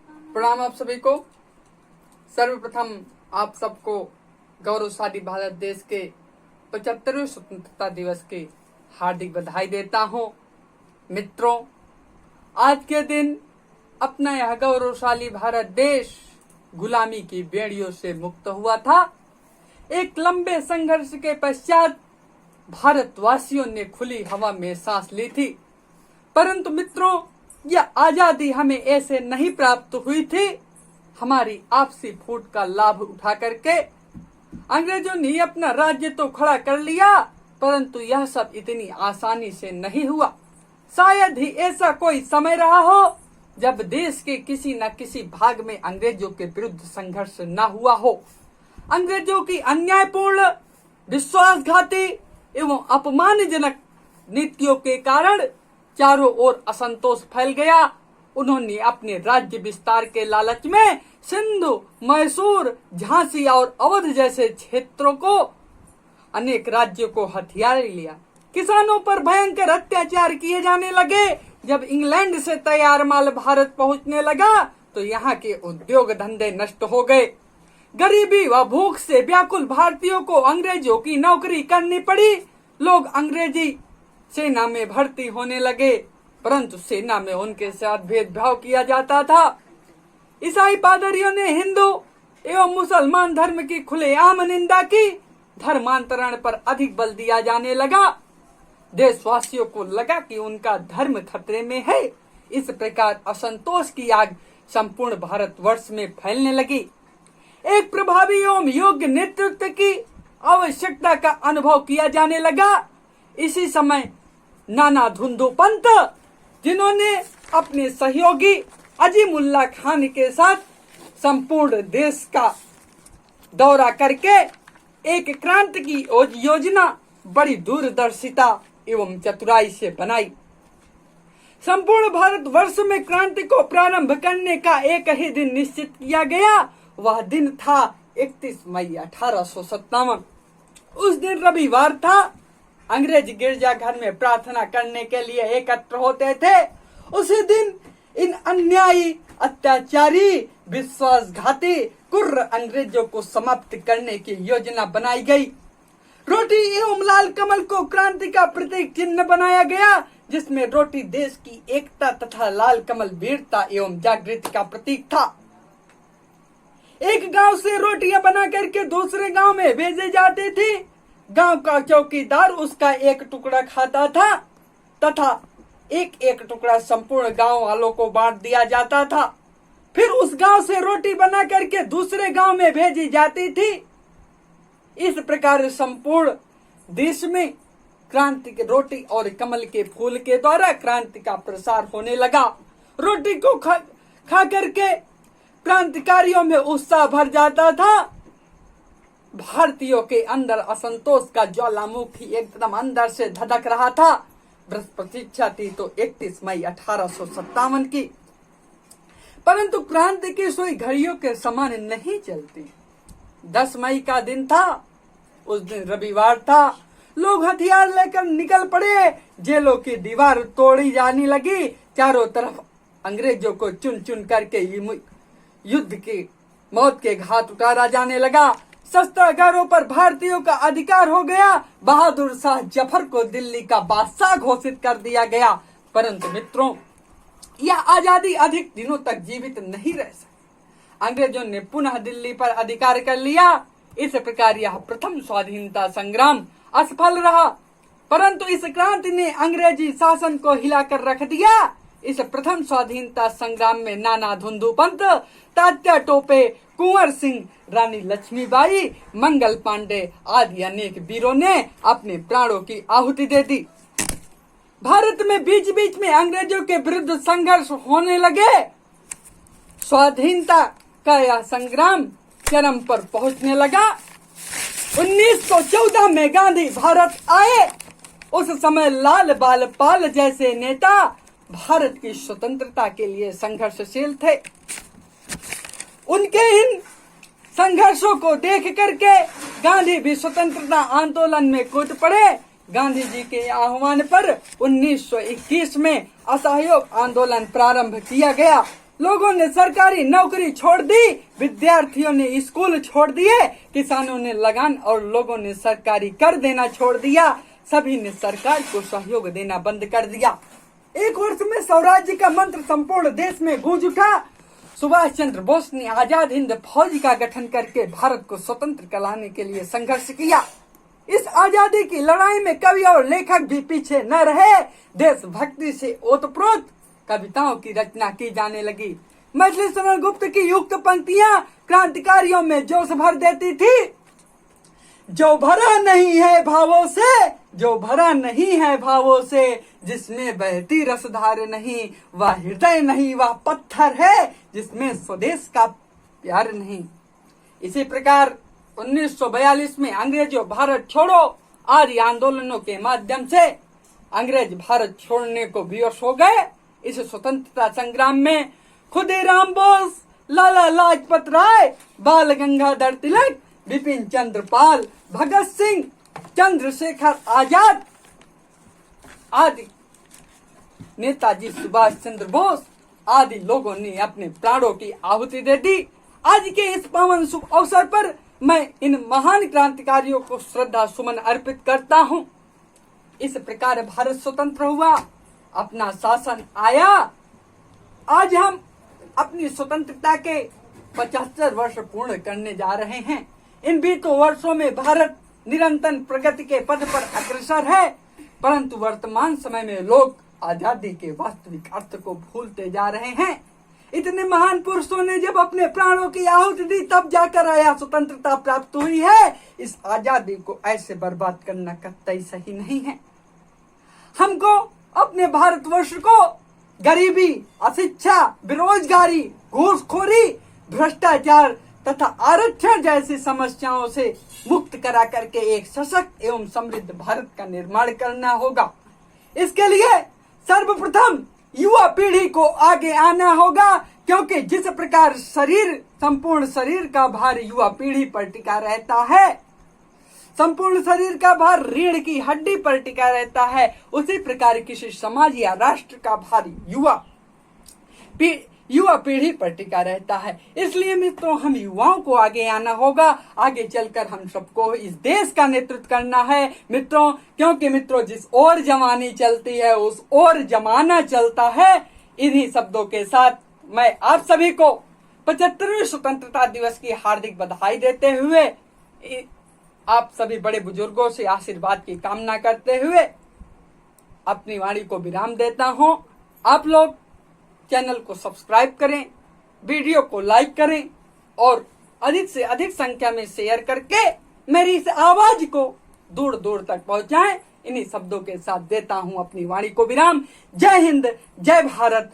प्रणाम आप सभी को। सर्वप्रथम आप सबको गौरवशाली भारत देश के 75वें स्वतंत्रता दिवस की हार्दिक बधाई देता हूँ। मित्रों, आज के दिन अपना यह गौरवशाली भारत देश गुलामी की बेड़ियों से मुक्त हुआ था। एक लंबे संघर्ष के पश्चात भारतवासियों ने खुली हवा में सांस ली थी। परंतु मित्रों, यह आजादी हमें ऐसे नहीं प्राप्त हुई थी। हमारी आपसी फूट का लाभ उठा करके अंग्रेजों ने अपना राज्य तो खड़ा कर लिया, परंतु यह सब इतनी आसानी से नहीं हुआ। शायद ही ऐसा कोई समय रहा हो जब देश के किसी न किसी भाग में अंग्रेजों के विरुद्ध संघर्ष न हुआ हो। अंग्रेजों की अन्यायपूर्ण, विश्वासघाती एवं अपमानजनक नीतियों के कारण चारों ओर असंतोष फैल गया। उन्होंने अपने राज्य विस्तार के लालच में सिंधु, मैसूर, झांसी और अवध जैसे क्षेत्रों को, अनेक राज्यों को हथियार लिया। किसानों पर भयंकर अत्याचार किए जाने लगे। जब इंग्लैंड से तैयार माल भारत पहुंचने लगा तो यहाँ के उद्योग धंधे नष्ट हो गए। गरीबी व भूख से व्याकुल भारतीयों को अंग्रेजों की नौकरी करनी पड़ी। लोग अंग्रेजी सेना में भर्ती होने लगे, परंतु सेना में उनके साथ भेदभाव किया जाता था। ईसाई पादरियों ने हिंदू एवं मुसलमान धर्म की खुलेआम निंदा की। धर्मांतरण पर अधिक बल दिया जाने लगा। देशवासियों को लगा कि उनका धर्म खतरे में है। इस प्रकार असंतोष की आग संपूर्ण भारतवर्ष में फैलने लगी। एक प्रभावी एवं योग्य नेतृत्व की आवश्यकता का अनुभव किया जाने लगा। इसी समय नाना धुंधु पंत, जिन्होंने अपने सहयोगी अजीमुल्ला खान के साथ संपूर्ण देश का दौरा करके एक क्रांति की योजना बड़ी दूरदर्शिता एवं चतुराई से बनाई। संपूर्ण भारतवर्ष में क्रांति को प्रारंभ करने का एक ही दिन निश्चित किया गया। वह दिन था 31 मई 1857। उस दिन रविवार था। अंग्रेज गिरजाघर में प्रार्थना करने के लिए एकत्र होते थे। उसी दिन इन अन्यायी, अत्याचारी, विश्वासघाती कुर्र अंग्रेजों को समाप्त करने की योजना बनाई गई। रोटी एवं लाल कमल को क्रांति का प्रतीक चिन्ह बनाया गया, जिसमें रोटी देश की एकता तथा लाल कमल वीरता एवं जागृति का प्रतीक था। एक गांव से रोटियां बना करके दूसरे गांव में भेजे जाते थे। गांव का चौकीदार उसका एक टुकड़ा खाता था तथा एक एक टुकड़ा संपूर्ण गांव वालों को बांट दिया जाता था। फिर उस गांव से रोटी बना करके दूसरे गांव में भेजी जाती थी। इस प्रकार संपूर्ण देश में क्रांति की रोटी और कमल के फूल के द्वारा क्रांति का प्रसार होने लगा। रोटी को खा करके क्रांतिकारियों में उत्साह भर जाता था। भारतीयों के अंदर असंतोष का ज्वालामुखी एकदम अंदर से धधक रहा था। प्रतीक्षा थी तो 31 मई 1857 की, परंतु क्रांति की सुई घड़ियों के समान नहीं चलती। 10 मई का दिन था। उस दिन रविवार था। लोग हथियार लेकर निकल पड़े। जेलों की दीवार तोड़ी जाने लगी। चारों तरफ अंग्रेजों को चुन चुन करके युद्ध की मौत के घाट उतारा जाने लगा। शस्त्रागारों पर भारतीयों का अधिकार हो गया। बहादुर शाह जफर को दिल्ली का बादशाह घोषित कर दिया गया। परंतु मित्रों, यह आजादी अधिक दिनों तक जीवित नहीं रह सकी। अंग्रेजों ने पुनः दिल्ली पर अधिकार कर लिया। इस प्रकार यह प्रथम स्वाधीनता संग्राम असफल रहा। परंतु इस क्रांति ने अंग्रेजी शासन को हिलाकर रख दिया। इस प्रथम स्वाधीनता संग्राम में नाना धुंधु पंत, तात्या टोपे, कुंवर सिंह, रानी लक्ष्मीबाई, मंगल पांडे आदि अनेक वीरों ने अपने प्राणों की आहुति दे दी। भारत में बीच बीच में अंग्रेजों के विरुद्ध संघर्ष होने लगे। स्वाधीनता का यह संग्राम चरम पर पहुंचने लगा। 1914 में गांधी भारत आए। उस समय लाल बाल पाल जैसे नेता भारत की स्वतंत्रता के लिए संघर्षशील थे। उनके इन संघर्षों को देख करके गांधी भी स्वतंत्रता आंदोलन में कूद पड़े। गांधी जी के आह्वान पर 1921 में असहयोग आंदोलन प्रारंभ किया गया। लोगों ने सरकारी नौकरी छोड़ दी, विद्यार्थियों ने स्कूल छोड़ दिए, किसानों ने लगान और लोगों ने सरकारी कर देना छोड़ दिया, सभी ने सरकार को सहयोग देना बंद कर दिया। एक वर्ष में स्वराज्य का मंत्र संपूर्ण देश में गूंज उठा। सुभाष चंद्र बोस ने आजाद हिंद फौज का गठन करके भारत को स्वतंत्र कराने के लिए संघर्ष किया। इस आजादी की लड़ाई में कवि और लेखक भी पीछे न रहे। देशभक्ति से ओतप्रोत कविताओं की रचना की जाने लगी। मजलिस शरण गुप्त की युक्त पंक्तियां क्रांतिकारियों में जोश भर देती थी। जो भरा नहीं है भावों से, जो भरा नहीं है भावों से, जिसमें बहती रसधार नहीं, वह हृदय नहीं, वह पत्थर है, जिसमें स्वदेश का प्यार नहीं। इसी प्रकार 1942 में अंग्रेजों भारत छोड़ो आदि आंदोलनों के माध्यम से अंग्रेज भारत छोड़ने को विवश हो गए। इस स्वतंत्रता संग्राम में खुदीराम बोस, लाला लाजपत राय, बाल गंगाधर तिलक, बिपिन चंद्र पाल, भगत सिंह, चंद्रशेखर आजाद आदि, नेताजी सुभाष चंद्र बोस आदि लोगों ने अपने प्राणों की आहुति दे दी। आज के इस पावन शुभ अवसर पर मैं इन महान क्रांतिकारियों को श्रद्धा सुमन अर्पित करता हूँ। इस प्रकार भारत स्वतंत्र हुआ, अपना शासन आया। आज हम अपनी स्वतंत्रता के 75 वर्ष पूर्ण करने जा रहे हैं। इन बीतों वर्षों में भारत निरंतर प्रगति के पथ पर अग्रसर है, परंतु वर्तमान समय में लोग आजादी के वास्तविक अर्थ को भूलते जा रहे हैं। इतने महान पुरुषों ने जब अपने प्राणों की आहुति दी, तब जाकर आया स्वतंत्रता प्राप्त हुई है। इस आजादी को ऐसे बर्बाद करना कतई सही नहीं है। हमको अपने भारतवर्ष को गरीबी, अशिक्षा, बेरोजगारी, घूसखोरी, भ्रष्टाचार तथा आरक्षण जैसी समस्याओं से मुक्त करा करके एक सशक्त एवं समृद्ध भारत का निर्माण करना होगा। इसके लिए सर्वप्रथम युवा पीढ़ी को आगे आना होगा, क्योंकि जिस प्रकार संपूर्ण शरीर का भार युवा पीढ़ी पर टिका रहता है, संपूर्ण शरीर का भार रीढ़ की हड्डी पर टिका रहता है, उसी प्रकार किसी समाज या राष्ट्र का भार युवा पीढ़ी पर टिका रहता है। इसलिए मित्रों, हम युवाओं को आगे आना होगा। आगे चलकर हम सबको इस देश का नेतृत्व करना है मित्रों, क्योंकि मित्रों जिस ओर जवानी चलती है उस ओर जमाना चलता है। इन्हीं शब्दों के साथ मैं आप सभी को 75वें स्वतंत्रता दिवस की हार्दिक बधाई देते हुए, आप सभी बड़े बुजुर्गों से आशीर्वाद की कामना करते हुए अपनी वाणी को विराम देता हूँ। आप लोग चैनल को सब्सक्राइब करें, वीडियो को लाइक करें और अधिक से अधिक संख्या में शेयर करके मेरी इस आवाज को दूर दूर तक पहुंचाएं। इन्हीं शब्दों के साथ देता हूं अपनी वाणी को विराम। जय हिंद, जय भारत।